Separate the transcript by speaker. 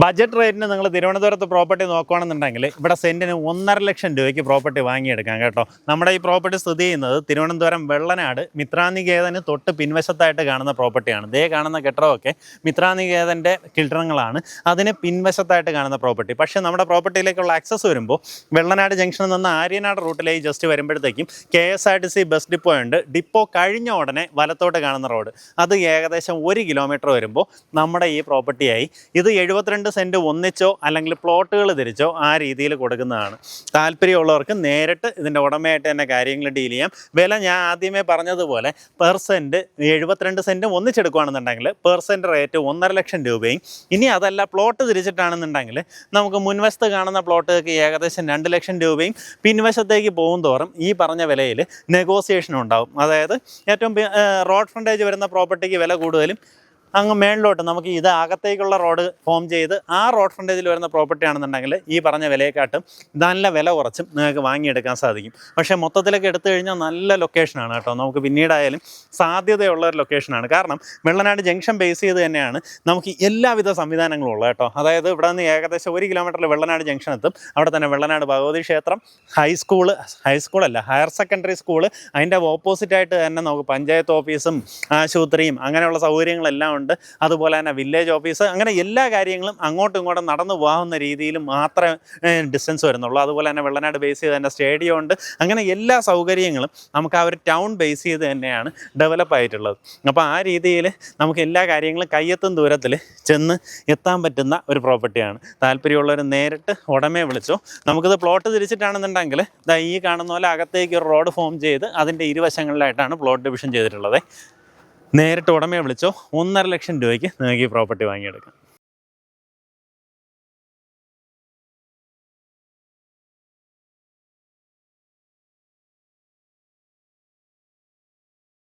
Speaker 1: Budget റേറ്റിന് നിങ്ങൾ തിരുവനന്തപുരത്ത് പ്രോപ്പർട്ടി നോക്കുകയാണെന്നുണ്ടെങ്കിൽ ഇവിടെ സെൻറ്റിന് 1.5 ലക്ഷം രൂപയ്ക്ക് പ്രോപ്പർട്ടി വാങ്ങിയെടുക്കാം കേട്ടോ. നമ്മുടെ ഈ പ്രോപ്പർട്ടി സ്ഥിതി ചെയ്യുന്നത് തിരുവനന്തപുരം വെള്ളനാട് മിത്രാനികേതന് തൊട്ട് പിൻവശത്തായിട്ട് കാണുന്ന പ്രോപ്പർട്ടിയാണ്. ദേ കാണുന്ന കെട്ടിടമൊക്കെ മിത്രാനികേതൻ്റെ കെട്ടിടങ്ങളാണ്, അതിന് പിൻവശത്തായിട്ട് കാണുന്ന പ്രോപ്പർട്ടി. പക്ഷേ നമ്മുടെ പ്രോപ്പർട്ടിയിലേക്കുള്ള ആക്സസ് വരുമ്പോൾ വെള്ളനാട് ജംഗ്ഷനിൽ നിന്ന് ആര്യനാട് റൂട്ടിലേക്ക് ജസ്റ്റ് വരുമ്പോഴത്തേക്കും KSRTC ബസ് ഡിപ്പോ ഉണ്ട്. ഡിപ്പോ കഴിഞ്ഞ ഉടനെ വലത്തോട്ട് കാണുന്ന റോഡ്, അത് ഏകദേശം 1 കിലോമീറ്റർ വരുമ്പോൾ നമ്മുടെ ഈ പ്രോപ്പർട്ടിയായി. ഇത് 72 സെൻറ്റ് ഒന്നിച്ചോ അല്ലെങ്കിൽ പ്ലോട്ടുകൾ തിരിച്ചോ ആ രീതിയിൽ കൊടുക്കുന്നതാണ്. താല്പര്യമുള്ളവർക്ക് നേരിട്ട് ഇതിൻ്റെ ഉടമയായിട്ട് തന്നെ കാര്യങ്ങൾ ഡീൽ ചെയ്യാം. വില ഞാൻ ആദ്യമേ പറഞ്ഞതുപോലെ പെർ സെൻറ്റ് 72 സെൻറ്റും ഒന്നിച്ചെടുക്കുകയാണെന്നുണ്ടെങ്കിൽ പെർ സെൻറ്റ് റേറ്റ് 1.5 ലക്ഷം രൂപയും. ഇനി അതല്ല പ്ലോട്ട് തിരിച്ചിട്ടാണെന്നുണ്ടെങ്കിൽ നമുക്ക് മുൻവശത്ത് കാണുന്ന പ്ലോട്ടുകൾക്ക് ഏകദേശം 2 ലക്ഷം രൂപയും പിൻവശത്തേക്ക് പോകും തോറും ഈ പറഞ്ഞ വിലയിൽ നെഗോസിയേഷൻ ഉണ്ടാവും. അതായത് ഏറ്റവും റോഡ് ഫ്രണ്ടേജ് വരുന്ന പ്രോപ്പർട്ടിക്ക് വില കൂടുതലും, അങ്ങ് മേളിലോട്ട് നമുക്ക് ഇത് അകത്തേക്കുള്ള റോഡ് ഫോം ചെയ്ത് ആ റോഡ് ഫ്രണ്ടേജിൽ വരുന്ന പ്രോപ്പർട്ടി ആണെന്നുണ്ടെങ്കിൽ ഈ പറഞ്ഞ വിലയെക്കാട്ടും നല്ല വില കുറച്ചും നിങ്ങൾക്ക് വാങ്ങിയെടുക്കാൻ സാധിക്കും. പക്ഷേ മൊത്തത്തിലൊക്കെ എടുത്തു കഴിഞ്ഞാൽ നല്ല ലൊക്കേഷനാണ് കേട്ടോ. നമുക്ക് പിന്നീടായാലും സാധ്യതയുള്ള ഒരു ലൊക്കേഷനാണ്. കാരണം വെള്ളനാട് ജംഗ്ഷൻ ബേസ് ചെയ്ത് തന്നെയാണ് നമുക്ക് എല്ലാവിധ സംവിധാനങ്ങളും ഉള്ളത് കേട്ടോ. അതായത് ഇവിടെ നിന്ന് ഏകദേശം 1 കിലോമീറ്ററിൽ വെള്ളനാട് ജംഗ്ഷൻ എത്തും. അവിടെ തന്നെ വെള്ളനാട് ഭഗവതി ക്ഷേത്രം, ഹൈസ്കൂളല്ല ഹയർ സെക്കൻഡറി സ്കൂള്, അതിൻ്റെ ഓപ്പോസിറ്റായിട്ട് തന്നെ നമുക്ക് പഞ്ചായത്ത് ഓഫീസും ആശുപത്രിയും അങ്ങനെയുള്ള സൗകര്യങ്ങളെല്ലാം ഉണ്ട്. അതുപോലെ തന്നെ വില്ലേജ് ഓഫീസ്, അങ്ങനെ എല്ലാ കാര്യങ്ങളും അങ്ങോട്ടും ഇങ്ങോട്ടും നടന്നു പോകാവുന്ന രീതിയിൽ മാത്രമേ ഡിസ്റ്റൻസ് വരുന്നുള്ളൂ. അതുപോലെ തന്നെ വെള്ളനാട് ബേസ് ചെയ്ത് തന്നെ സ്റ്റേഡിയം ഉണ്ട്. അങ്ങനെ എല്ലാ സൗകര്യങ്ങളും നമുക്ക് ആ ഒരു ടൗൺ ബേസ് ചെയ്ത് തന്നെയാണ് ഡെവലപ്പ് ആയിട്ടുള്ളത്. അപ്പോൾ ആ രീതിയിൽ നമുക്ക് എല്ലാ കാര്യങ്ങളും കയ്യെത്തും ദൂരത്തിൽ ചെന്ന് എത്താൻ പറ്റുന്ന ഒരു പ്രോപ്പർട്ടിയാണ്. താല്പര്യമുള്ളവർ നേരിട്ട് ഉടമയെ വിളിച്ചോ. നമുക്കിത് പ്ലോട്ട് തിരിച്ചിട്ടാണെന്നുണ്ടെങ്കിൽ ഈ കാണുന്ന പോലെ അകത്തേക്ക് ഒരു റോഡ് ഫോം ചെയ്ത് അതിൻ്റെ ഇരുവശങ്ങളിലായിട്ടാണ് പ്ലോട്ട് ഡിവിഷൻ ചെയ്തിട്ടുള്ളത്. നേരിട്ട് ഉടമയെ വിളിച്ചോ. 1.5 ലക്ഷം രൂപയ്ക്ക് നിങ്ങൾക്ക് ഈ പ്രോപ്പർട്ടി വാങ്ങിയെടുക്കാം.